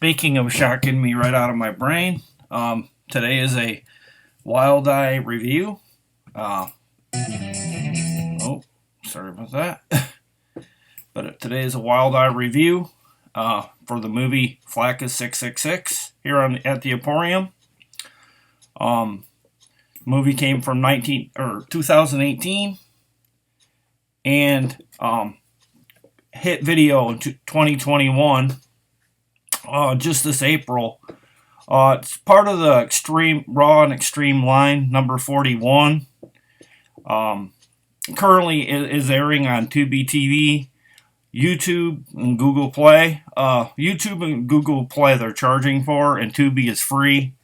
Speaking of shocking me right out of my brain, today is a Wild Eye review. Uh, oh, sorry about that. But today is a Wild Eye review for the movie FLAKKA 666 here at the Emporium. Movie came from 2018 and hit video in 2021. Just this April. It's part of the Extreme Raw and Extreme line, number 41. Currently is airing on Tubi TV, YouTube, and Google Play. YouTube and Google Play they're charging for, and Tubi is free.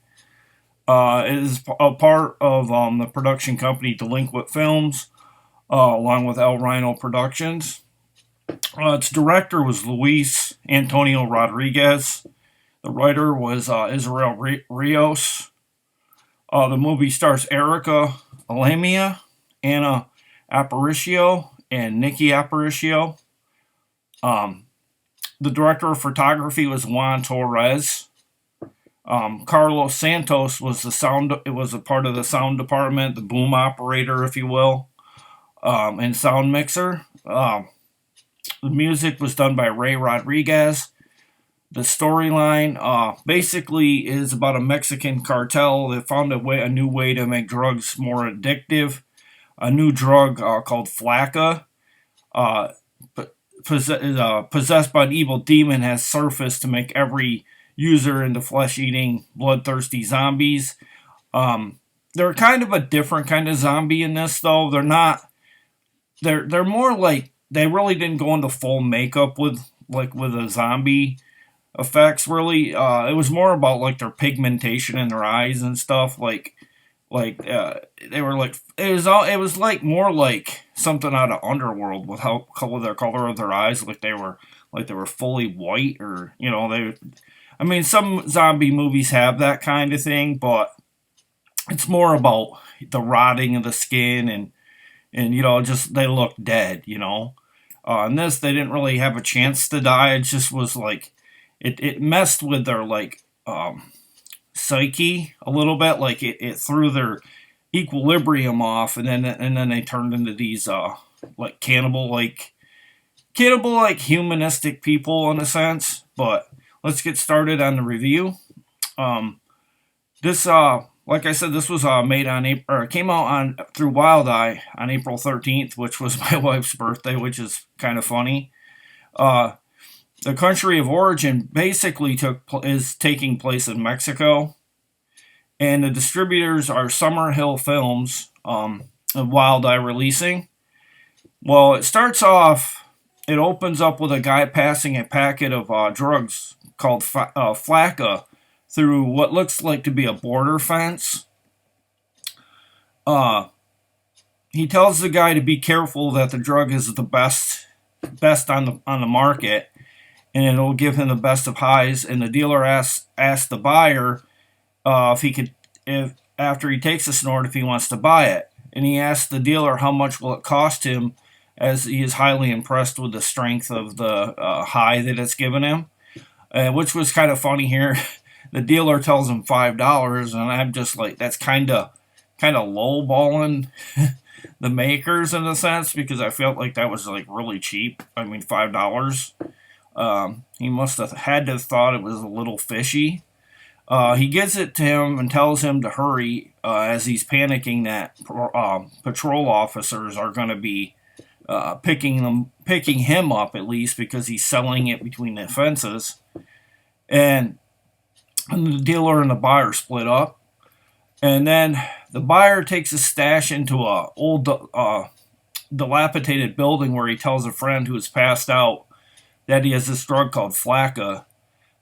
It is a part of the production company Delinquent Films, along with El Rhino Productions. Its director was Luis Antonio Rodriguez. The writer was Israel Rios. The movie stars Erika, Alamia, Anna Aparicio, and Nikki Aparicio. The director of photography was Juan Torres. Carlos Santos was a part of the sound department, the boom operator, if you will, and sound mixer. The music was done by Ray Rodriguez. The storyline basically is about a Mexican cartel that found a new way to make drugs more addictive. A new drug called FLAKKA, possessed by an evil demon, has surfaced to make every user into flesh-eating, bloodthirsty zombies. They're kind of a different kind of zombie in this, though. They're not. They're more like. They really didn't go into full makeup with a zombie effects. Really, it was more about like their pigmentation in their eyes and stuff. They were like it was like more like something out of Underworld with how the color of their eyes, like they were fully white, or I mean, some zombie movies have that kind of thing, but it's more about the rotting of the skin and just they look dead. In this, they didn't really have a chance to die. It just was like, it messed with their, psyche a little bit. Like, it threw their equilibrium off, and then they turned into these, cannibal-like humanistic people, in a sense. But let's get started on the review. Like I said, this was came out through Wild Eye on April 13th, which was my wife's birthday, which is kind of funny. The country of origin basically is taking place in Mexico, and the distributors are Summerhill Films, of Wild Eye Releasing. Well, it opens up with a guy passing a packet of drugs called FLAKKA through what looks like to be a border fence. He tells the guy to be careful that the drug is the best on the market, and it'll give him the best of highs. And the dealer asks the buyer if after he takes a snort, if he wants to buy it. And he asks the dealer how much will it cost him, as he is highly impressed with the strength of the high that it's given him, which was kind of funny here. The dealer tells him $5, and I'm just like, that's kind of lowballing the makers in a sense, because I felt like that was like really cheap. I mean, $5. He must have had to have thought it was a little fishy. He gives it to him and tells him to hurry, as he's panicking that patrol officers are going to be picking him up, at least because he's selling it between the fences. And the dealer and the buyer split up, and then the buyer takes his stash into a old dilapidated building where he tells a friend who has passed out that he has this drug called FLAKKA,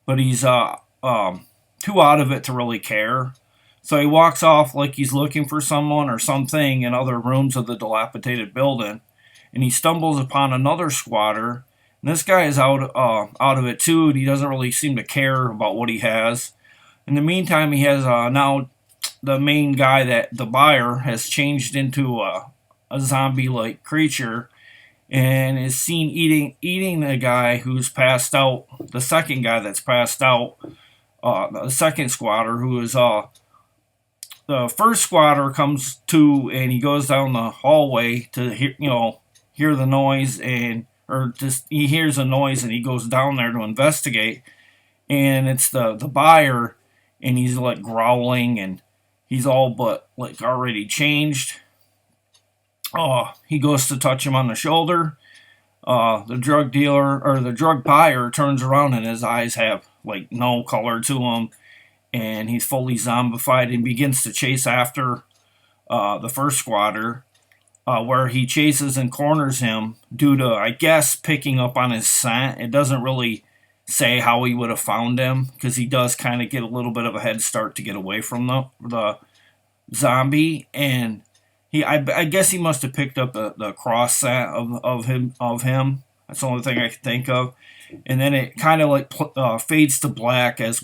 but he's too out of it to really care. So he walks off like he's looking for someone or something in other rooms of the dilapidated building, and he stumbles upon another squatter. And this guy is out of it too, and he doesn't really seem to care about what he has. In the meantime, he has now the main guy, that the buyer has changed into a zombie-like creature, and is seen eating the guy who's passed out, the second guy that's passed out, the second squatter who is the first squatter comes to, and he goes down the hallway to hear the noise, and or just he hears a noise and he goes down there to investigate, and it's the buyer, and he's like growling, and he's all but like already changed. He goes to touch him on the shoulder. The drug dealer or the drug buyer turns around and his eyes have like no color to them, and he's fully zombified and begins to chase after the first squatter, where he chases and corners him due to, I guess, picking up on his scent. It doesn't really say how he would have found him, because he does kind of get a little bit of a head start to get away from the zombie, and I guess he must have picked up the cross scent of him. That's the only thing I can think of. And then it kind of like fades to black as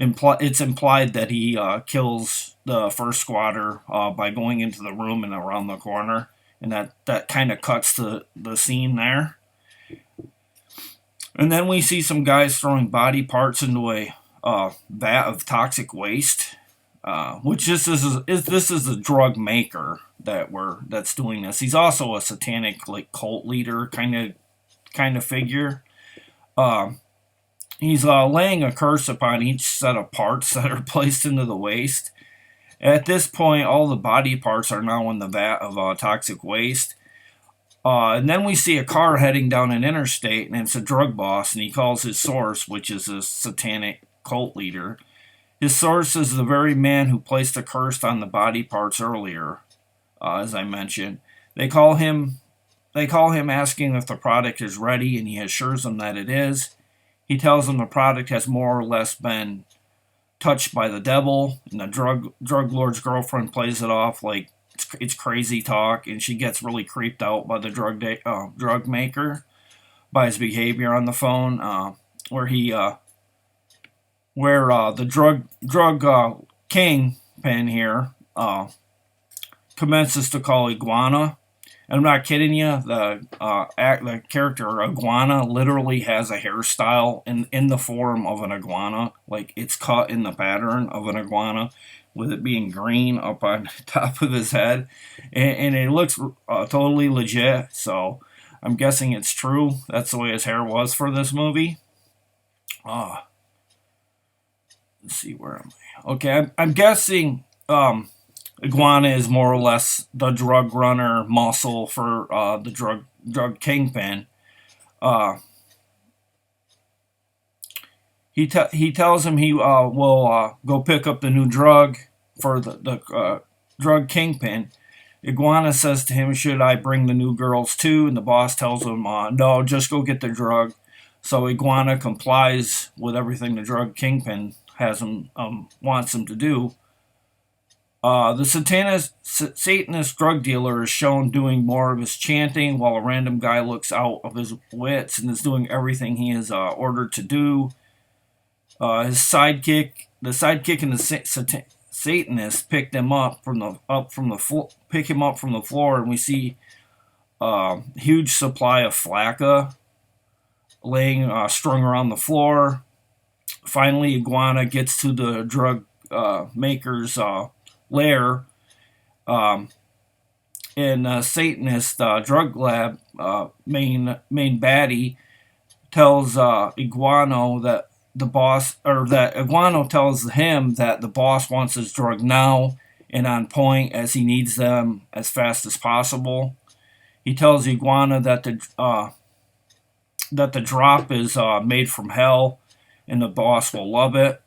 it's implied that he kills the first squatter by going into the room and around the corner, and that kind of cuts the scene there. And then we see some guys throwing body parts into a vat of toxic waste, which this is a drug maker that's doing this. He's also a satanic like cult leader kind of figure. He's laying a curse upon each set of parts that are placed into the waste. At this point, all the body parts are now in the vat of toxic waste. And then we see a car heading down an interstate, and it's a drug boss, and he calls his source, which is a satanic cult leader. His source is the very man who placed a curse on the body parts earlier, as I mentioned. They call him asking if the product is ready, and he assures them that it is. He tells them the product has more or less been touched by the devil, and the drug lord's girlfriend plays it off like it's crazy talk, and she gets really creeped out by the drug maker, by his behavior on the phone, where the drug kingpin here commences to call Iguana. And I'm not kidding you. The character Iguana literally has a hairstyle in the form of an iguana, like it's cut in the pattern of an iguana, with it being green up on top of his head, and it looks totally legit. So I'm guessing it's true. That's the way his hair was for this movie. Let's see, where am I? Okay, I'm guessing Iguana is more or less the drug runner muscle for the drug kingpin. He tells him he will go pick up the new drug for the drug kingpin. Iguana says to him, "Should I bring the new girls too?" And the boss tells him, "No, just go get the drug." So Iguana complies with everything the drug kingpin wants him to do. The Satanist drug dealer is shown doing more of his chanting, while a random guy looks out of his wits and is doing everything he is ordered to do. The sidekick and the Satanist pick him up from the floor, and we see a huge supply of FLAKKA laying strung around the floor. Finally, Iguana gets to the drug maker's lair, and Satanist drug lab main baddie tells Iguano that Iguano tells him that the boss wants his drug now and on point, as he needs them as fast as possible. He tells Iguana that the drop is made from hell, and the boss will love it.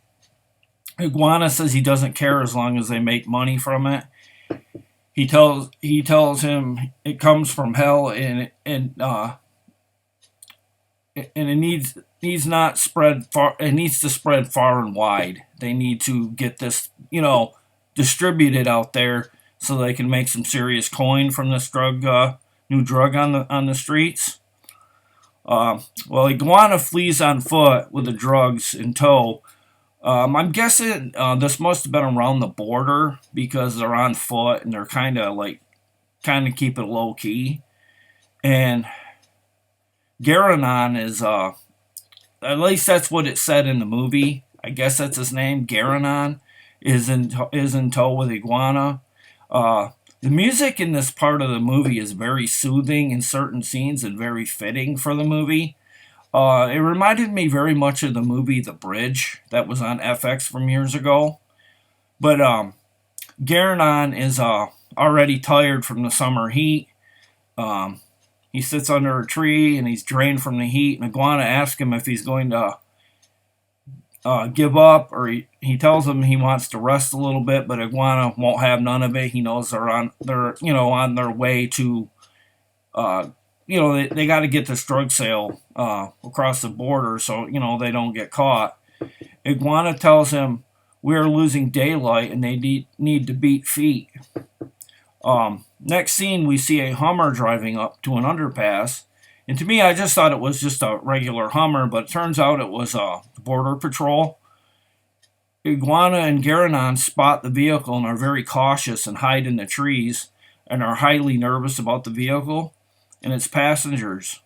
Iguana says he doesn't care as long as they make money from it. He tells him it comes from hell, and it needs not spread far. It needs to spread far and wide. They need to get this, distributed out there so they can make some serious coin from this new drug on the streets. Well, Iguana flees on foot with the drugs in tow. I'm guessing this must have been around the border, because they're on foot and they're kind of keep it low key. And Garanon is, at least that's what it said in the movie. I guess that's his name. Garanon is in tow with Iguana. The music in this part of the movie is very soothing in certain scenes and very fitting for the movie. It reminded me very much of the movie The Bridge that was on FX from years ago. But Garanon is already tired from the summer heat. He sits under a tree and he's drained from the heat. And Iguana asks him if he's going to give up, or he tells him he wants to rest a little bit. But Iguana won't have none of it. He knows they're on their way to they got to get this drug sale across the border, so they don't get caught. Iguana tells him we're losing daylight and they need to beat feet. Next scene, we see a Hummer driving up to an underpass. And to me, I just thought it was just a regular Hummer, but it turns out it was Border Patrol. Iguana and Garanon spot the vehicle and are very cautious and hide in the trees and are highly nervous about the vehicle and its passengers.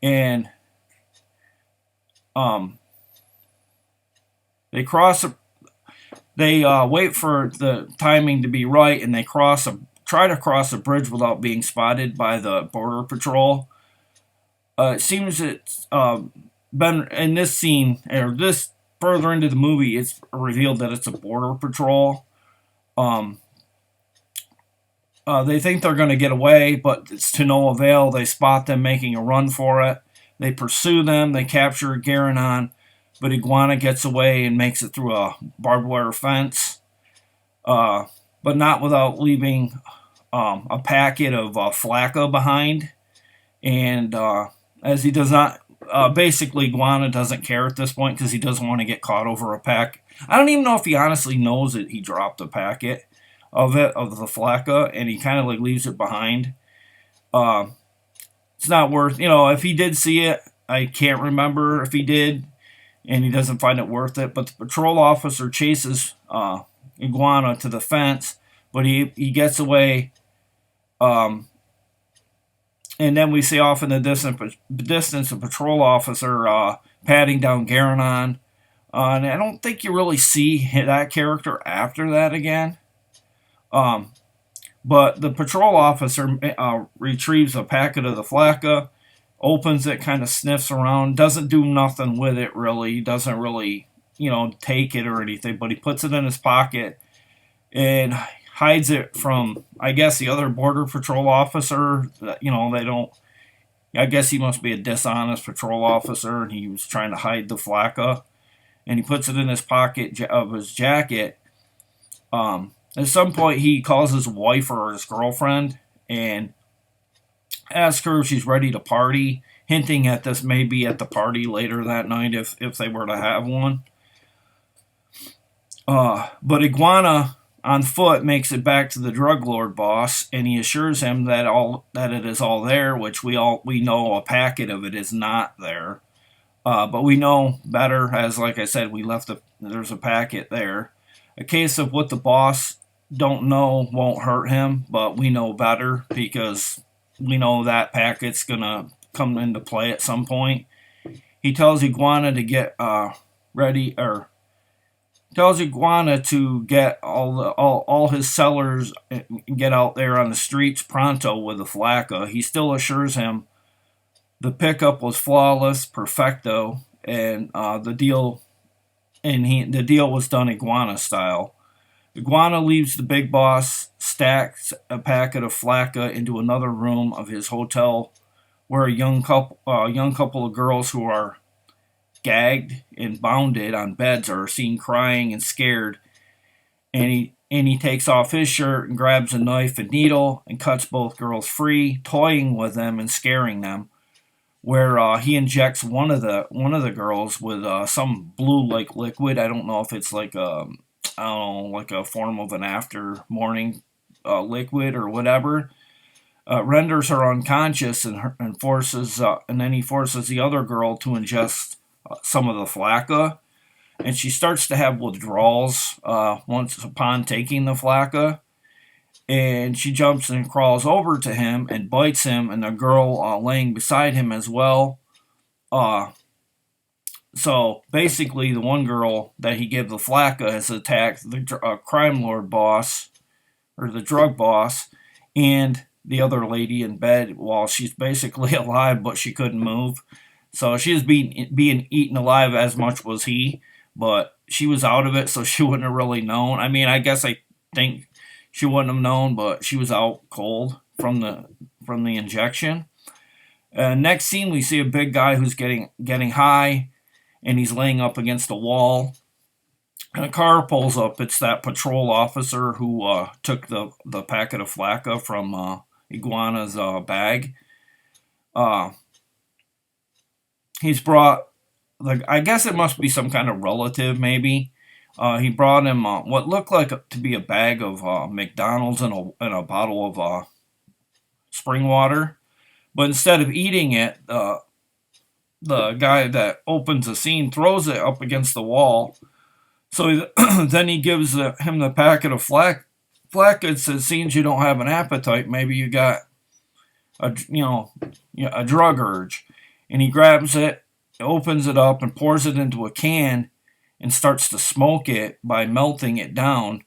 And they wait for the timing to be right, and they try to cross a bridge without being spotted by the Border Patrol. It seems it's been in this scene, or this further into the movie, it's revealed that it's a Border Patrol. They think they're going to get away, but it's to no avail. They spot them making a run for it. They pursue them. They capture Garanon, but Iguana gets away and makes it through a barbed wire fence, but not without leaving a packet of FLAKKA behind. And as he does not, basically Iguana doesn't care at this point because he doesn't want to get caught over a pack. I don't even know if he honestly knows that he dropped a packet of the FLAKKA, and he kind of like leaves it behind. It's not worth, if he did see it, I can't remember if he did, and he doesn't find it worth it. But the patrol officer chases Iguana to the fence, but he gets away. And then we see off in the distance a patrol officer patting down Garanon. And I don't think you really see that character after that again. But the patrol officer retrieves a packet of the FLAKKA, opens it, kind of sniffs around, doesn't do nothing with it really, doesn't really, take it or anything, but he puts it in his pocket and hides it from, I guess, the other Border Patrol officer. They don't, I guess he must be a dishonest patrol officer, and he was trying to hide the FLAKKA, and he puts it in his pocket of his jacket. At some point, he calls his wife or his girlfriend and asks her if she's ready to party, hinting at this may be at the party later that night if they were to have one. But Iguana, on foot, makes it back to the drug lord boss, and he assures him that it is all there, which we know a packet of it is not there. But we know better, as like I said, there's a packet there. A case of what the boss don't know won't hurt him, but we know better because we know that packet's gonna come into play at some point. He tells Iguana to get ready, or tells Iguana to get all his sellers and get out there on the streets pronto with the FLAKKA. He still assures him the pickup was flawless, perfecto, and the deal was done Iguana style. Iguana leaves the big boss, stacks a packet of FLAKKA into another room of his hotel, where a young couple of girls who are gagged and bounded on beds are seen crying and scared. And he takes off his shirt and grabs a knife and needle and cuts both girls free, toying with them and scaring them. Where he injects one of the girls with some blue like liquid. I don't know if it's like like a form of an after morning liquid or whatever. Renders her unconscious and then he forces the other girl to ingest some of the FLAKKA, and she starts to have withdrawals once upon taking the FLAKKA. and she jumps and crawls over to him and bites him, and the girl laying beside him as well. So basically, the one girl that he gave the FLAKKA has attacked the crime lord boss, or the drug boss, and the other lady in bed while she's basically alive, but she couldn't move. So she was being eaten alive as much was he, but she was out of it, so she wouldn't have really known. I mean, I guess I think she wouldn't have known, but she was out cold from the injection. Next scene, we see a big guy who's getting high, and he's laying up against a wall. And a car pulls up. It's that patrol officer who took the packet of FLAKKA from Iguana's bag. He's brought, I guess it must be some kind of relative, maybe. He brought him what looked like to be a bag of McDonald's and a bottle of spring water. But instead of eating it, the guy that opens the scene throws it up against the wall. So then he gives him the packet of FLAKKA. It says, "Seems you don't have an appetite. Maybe you got a drug urge." And he grabs it, opens it up, and pours it into a can, and starts to smoke it by melting it down.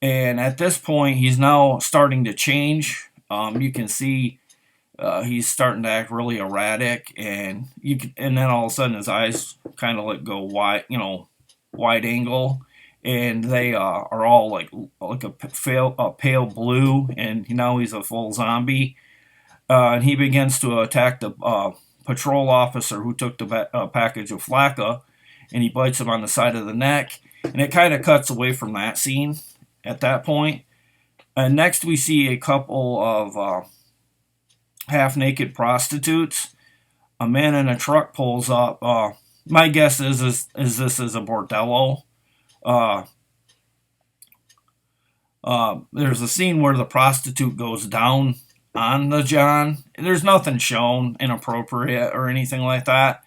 And at this point, he's now starting to change. You can see he's starting to act really erratic, and then all of a sudden his eyes kind of go wide, wide angle, and they are all like a pale blue, and now he's a full zombie. And he begins to attack the patrol officer who took the package of FLAKKA, and he bites him on the side of the neck, and it kind of cuts away from that scene at that point. And next we see a couple of half-naked prostitutes. A man in a truck pulls up. My guess is this is a bordello. There's a scene where the prostitute goes down on the John. There's nothing shown inappropriate or anything like that,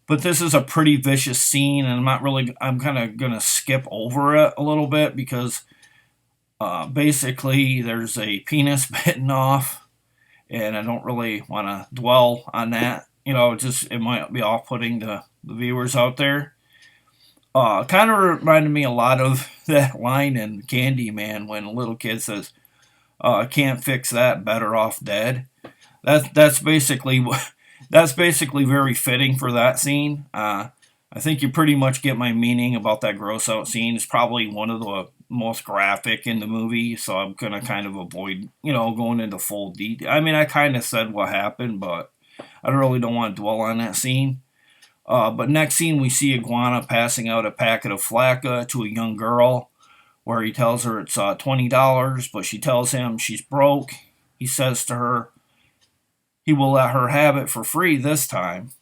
but this is a pretty vicious scene, and I'm kind of gonna skip over it a little bit because basically there's a penis bitten off, and I don't really want to dwell on that. It might be off-putting to the viewers out there. Kind of reminded me a lot of that line in Candyman when a little kid says, "Can't fix that, better off dead." That's basically very fitting for that scene. I think you pretty much get my meaning about that gross out scene. It's probably one of the most graphic in the movie, so I'm gonna kind of avoid going into full detail. I mean, I kind of said what happened, but I really don't want to dwell on that scene. But next scene, we see Iguana passing out a packet of FLAKKA to a young girl, where he tells her it's $20, but she tells him she's broke. He says to her he will let her have it for free this time,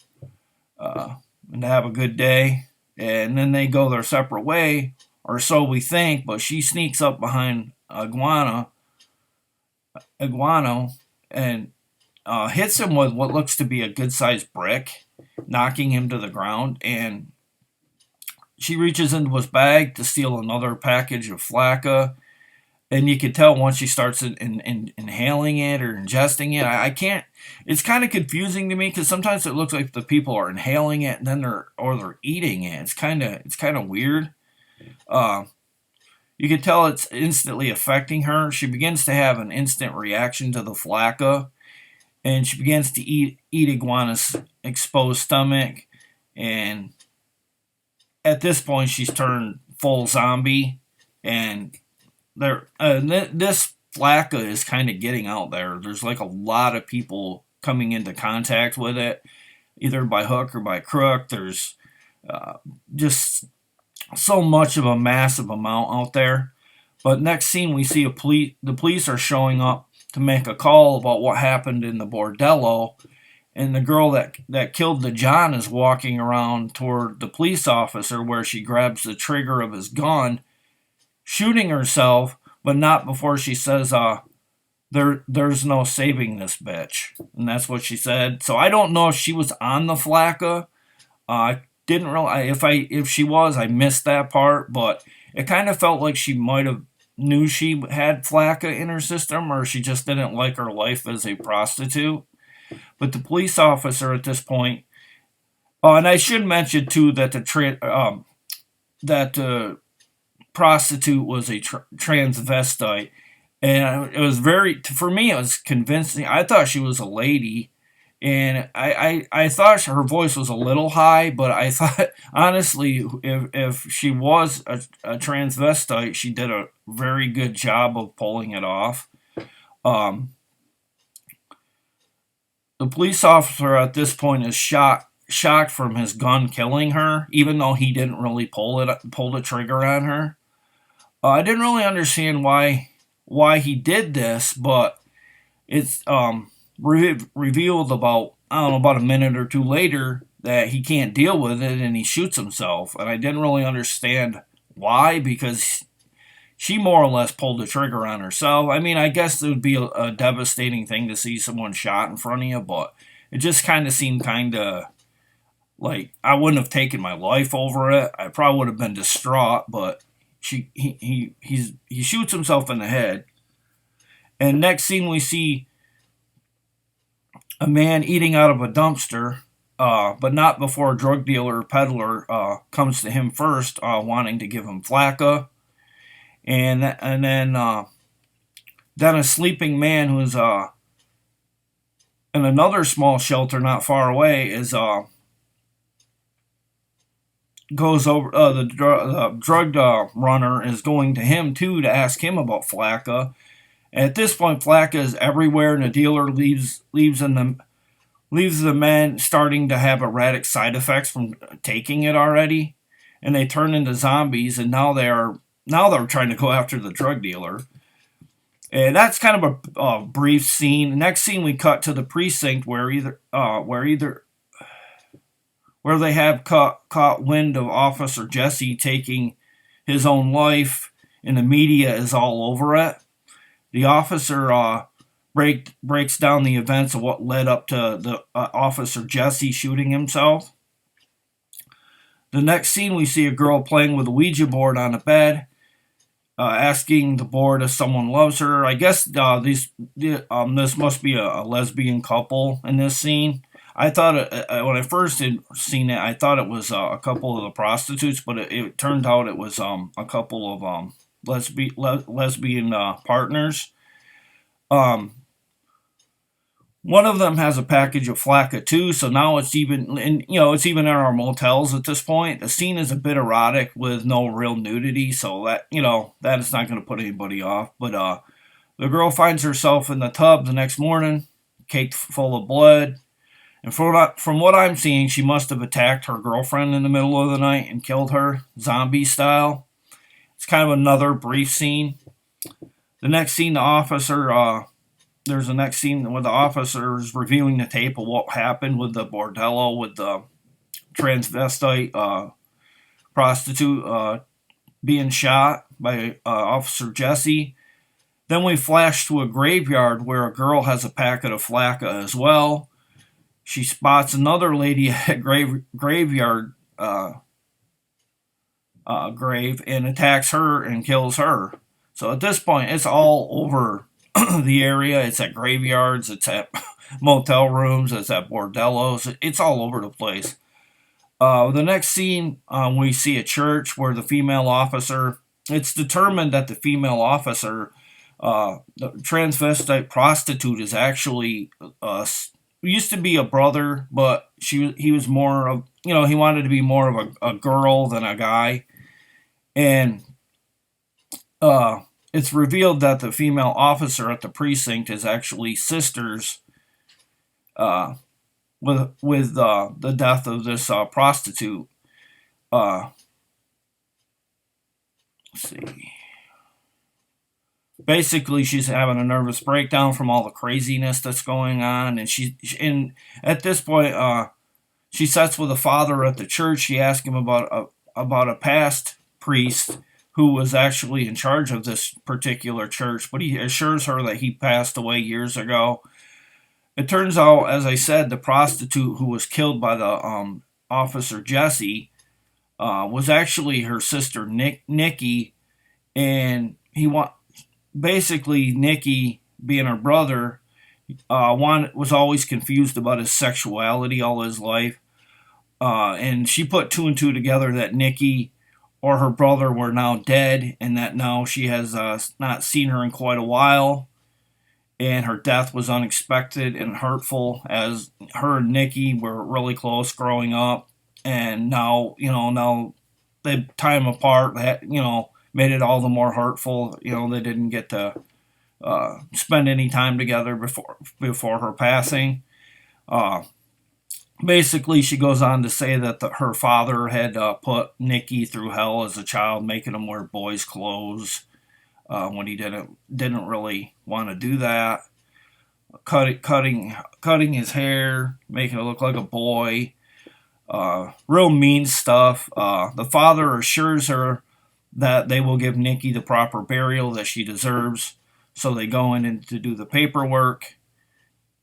and have a good day. And then they go their separate way, or so we think, but she sneaks up behind Iguano, and hits him with what looks to be a good-sized brick, knocking him to the ground. And she reaches into his bag to steal another package of FLAKKA, and you can tell once she starts inhaling it or ingesting it. I can't. It's kind of confusing to me because sometimes it looks like the people are inhaling it and then they're eating it. It's kind of weird. You can tell it's instantly affecting her. She begins to have an instant reaction to the FLAKKA, and she begins to eat Iguana's exposed stomach. And at this point, she's turned full zombie, and this FLAKKA is kind of getting out there. There's like a lot of people coming into contact with it, either by hook or by crook. There's just so much of a massive amount out there. But next scene, we see the police are showing up to make a call about what happened in the bordello, and the girl that killed the John is walking around toward the police officer, where she grabs the trigger of his gun, shooting herself, but not before she says, there's no saving this bitch. And that's what she said. So I don't know if she was on the FLAKKA. I didn't really, if she was, I missed that part, but it kind of felt like she might have knew she had FLAKKA in her system, or she just didn't like her life as a prostitute. But the police officer at this point, and I should mention too that the prostitute was a transvestite, and it was for me, it was convincing. I thought she was a lady, and I thought her voice was a little high, but I thought, honestly, if she was a transvestite, she did a very good job of pulling it off. Um, the police officer at this point is shocked from his gun killing her, even though he didn't really pull the trigger on her. I didn't really understand why he did this, but it's revealed about, I don't know, about a minute or two later that he can't deal with it and he shoots himself. And I didn't really understand why, because she more or less pulled the trigger on herself. I mean, I guess it would be a devastating thing to see someone shot in front of you, but it just kind of seemed kind of like I wouldn't have taken my life over it. I probably would have been distraught, but he shoots himself in the head. And next scene we see a man eating out of a dumpster, but not before a drug dealer or peddler comes to him first, wanting to give him FLAKKA. And then a sleeping man who's in another small shelter not far away is goes over the drug runner is going to him too to ask him about FLAKKA. At this point, FLAKKA is everywhere, and the dealer leaves the men starting to have erratic side effects from taking it already, and they turn into zombies. And now they're trying to go after the drug dealer. And that's kind of a brief scene. The next scene, we cut to the precinct where they have caught wind of Officer Jesse taking his own life, and the media is all over it. The officer breaks down the events of what led up to the Officer Jesse shooting himself. The next scene, we see a girl playing with a Ouija board on a bed, asking the board if someone loves her. I guess this must be a lesbian couple in this scene. I thought when I first had seen it, I thought it was a couple of the prostitutes, but it turned out it was a couple of lesbian partners. One of them has a package of FLAKKA too, so now it's even in our motels at this point. The scene is a bit erotic with no real nudity, so that is not going to put anybody off. But the girl finds herself in the tub the next morning, caked full of blood. And from what I'm seeing, she must have attacked her girlfriend in the middle of the night and killed her, zombie style. It's kind of another brief scene. The next scene, there's a next scene where the officers reviewing the tape of what happened with the bordello with the transvestite prostitute being shot by Officer Jesse. Then we flash to a graveyard where a girl has a packet of FLAKKA as well. She spots another lady at graveyard grave and attacks her and kills her. So at this point, it's all over the area. It's at graveyards, it's at motel rooms, it's at bordellos. It's all over the place. The next scene, we see a church where the female officer, it's determined that the female officer, the transvestite prostitute, is actually used to be a brother, but he was more of, he wanted to be more of a girl than a guy. And it's revealed that the female officer at the precinct is actually sisters with the death of this prostitute. Let's see. Basically, she's having a nervous breakdown from all the craziness that's going on, and at this point, she sits with the father at the church. She asks him about a past priest who was actually in charge of this particular church, but he assures her that he passed away years ago. It turns out, as I said, the prostitute who was killed by the Officer Jesse was actually her sister Nikki, and basically Nikki, being her brother, was always confused about his sexuality all his life. And she put two and two together that Nikki or her brother were now dead, and that now she has not seen her in quite a while. And her death was unexpected and hurtful, as her and Nikki were really close growing up. And now, now the time apart, made it all the more hurtful. They didn't get to spend any time together before her passing. Basically, she goes on to say that her father had put Nikki through hell as a child, making him wear boys' clothes when he didn't really want to do that. Cutting his hair, making it look like a boy. Real mean stuff. The father assures her that they will give Nikki the proper burial that she deserves. So they go in to do the paperwork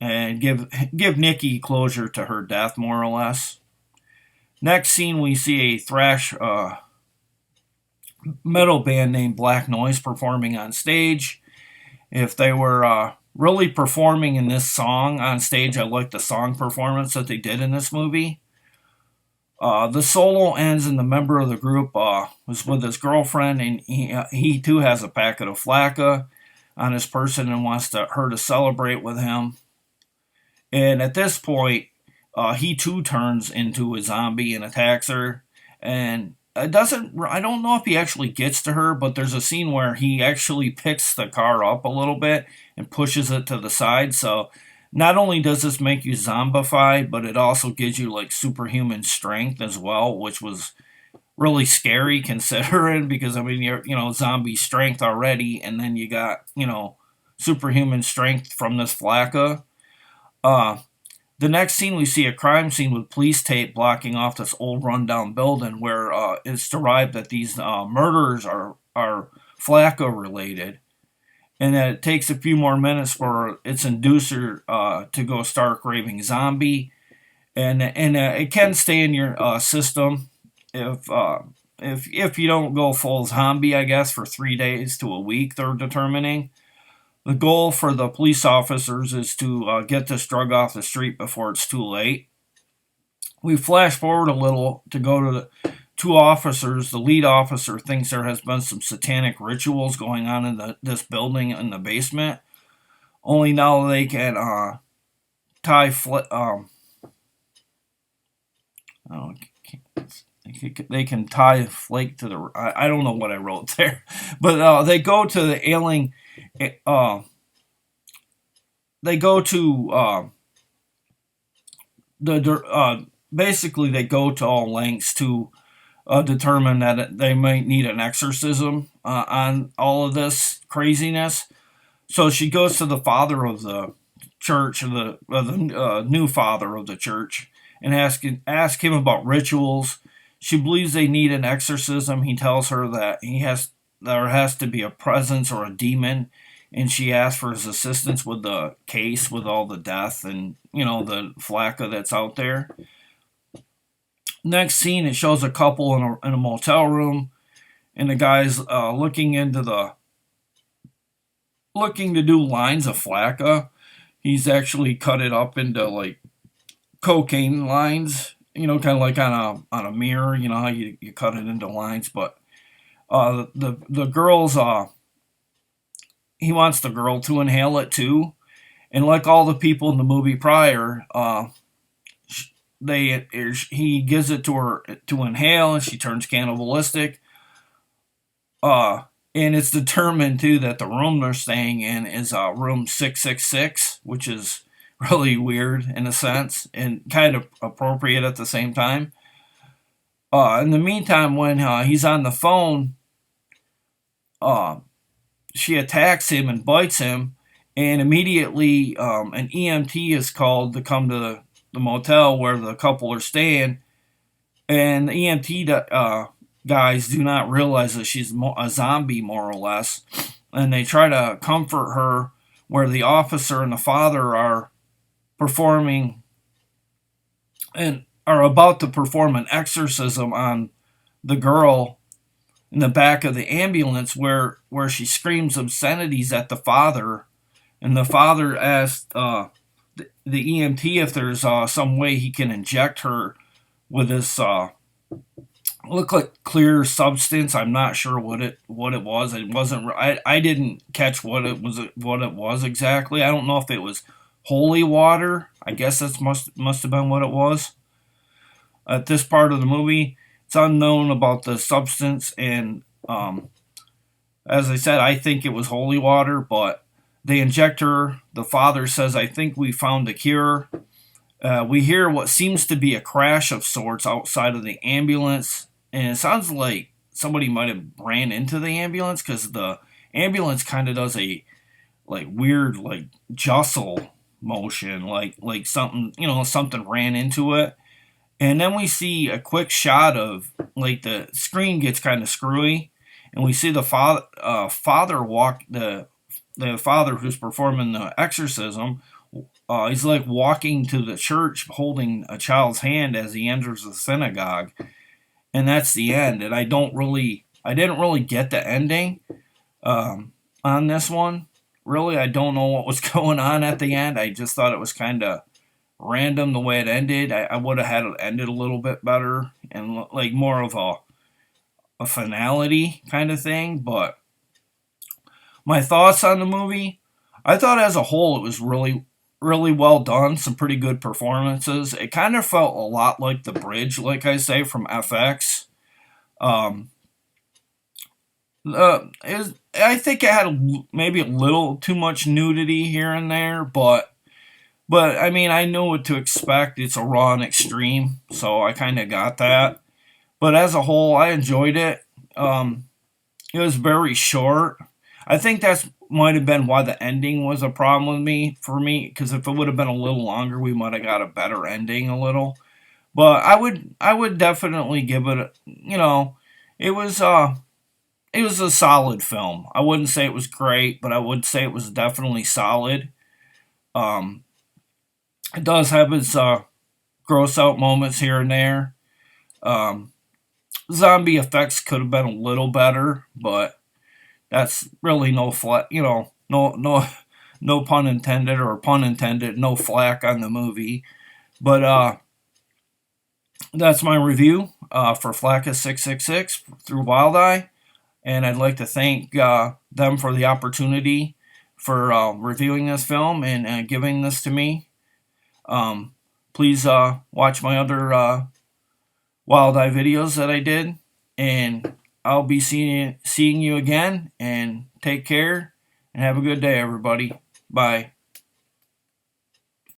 and give Nikki closure to her death, more or less. Next scene, we see a thrash metal band named Black Noise performing on stage. If they were really performing in this song on stage, I like the song performance that they did in this movie. The solo ends, and the member of the group was with his girlfriend, and he too has a packet of FLAKKA on his person and wants her to celebrate with him. And at this point, he too turns into a zombie and attacks her. And I don't know if he actually gets to her, but there's a scene where he actually picks the car up a little bit and pushes it to the side. So not only does this make you zombified, but it also gives you like superhuman strength as well, which was really scary considering, because I mean, you're zombie strength already, and then you got superhuman strength from this FLAKKA. The next scene, we see a crime scene with police tape blocking off this old rundown building, where it's derived that these murders are FLAKKA related, and that it takes a few more minutes for its inducer to go stark raving zombie, and it can stay in your system if you don't go full zombie, I guess, for 3 days to a week. They're determining. The goal for the police officers is to get this drug off the street before it's too late. We flash forward a little to go to the two officers. The lead officer thinks there has been some satanic rituals going on in this building in the basement. Only now they can they can tie flake to the. I don't know what I wrote there, but they go to the ailing. They go to basically they go to all lengths to determine that they might need an exorcism on all of this craziness. So she goes to the father of the church, or the new father of the church, and ask him about rituals. She believes they need an exorcism. He tells her that there has to be a presence or a demon, and she asks for his assistance with the case, with all the death and the FLAKKA that's out there. Next scene, it shows a couple in a motel room, and the guy's looking to do lines of FLAKKA. He's actually cut it up into like cocaine lines, kind of like on a mirror. You know how you cut it into lines, but the girls he wants the girl to inhale it too, and like all the people in the movie prior, he gives it to her to inhale, and she turns cannibalistic. And it's determined too that the room they're staying in is room 666, which is really weird in a sense and kind of appropriate at the same time. In the meantime, when he's on the phone, she attacks him and bites him, and immediately an EMT is called to come to the motel where the couple are staying, and the EMT guys do not realize that she's a zombie, more or less, and they try to comfort her, where the officer and the father are performing and are about to perform an exorcism on the girl, in the back of the ambulance where she screams obscenities at the father, and the father asked the EMT if there's some way he can inject her with this look like clear substance. I'm not sure what it was. It wasn't. I didn't catch what it was exactly. I don't know if it was holy water. I guess that must have been what it was. At this part of the movie, it's unknown about the substance, and as I said, I think it was holy water, but they inject her. The father says, I think we found a cure. We hear what seems to be a crash of sorts outside of the ambulance, and it sounds like somebody might have ran into the ambulance because the ambulance kind of does a like weird like jostle motion, like something something ran into it. And then we see a quick shot of like the screen gets kind of screwy, and we see the father walk the father who's performing the exorcism. He's like walking to the church holding a child's hand as he enters the synagogue, and that's the end. And I didn't really get the ending on this one. Really, I don't know what was going on at the end. I just thought it was kind of random the way it ended. I would have had it ended a little bit better and like more of a finality kind of thing. But my thoughts on the movie, I thought as a whole it was really well done. Some pretty good performances. It kind of felt a lot like The Bridge, like I say, from FX. I think it had maybe a little too much nudity here and there, but I mean, I knew what to expect. It's a raw and extreme, so I kind of got that. But as a whole, I enjoyed it. It was very short. I think that's might have been why the ending was a problem for me. Because if it would have been a little longer, we might have got a better ending a little. But I would definitely give it. It was a solid film. I wouldn't say it was great, but I would say it was definitely solid. It does have its gross out moments here and there. Zombie effects could have been a little better, but that's really no pun intended or pun intended, no flack on the movie. But that's my review for FLAKKA 666 through Wild Eye, and I'd like to thank them for the opportunity for reviewing this film and giving this to me. Please watch my other Wild Eye videos that I did, and I'll be seeing you again, and take care, and have a good day, everybody. Bye.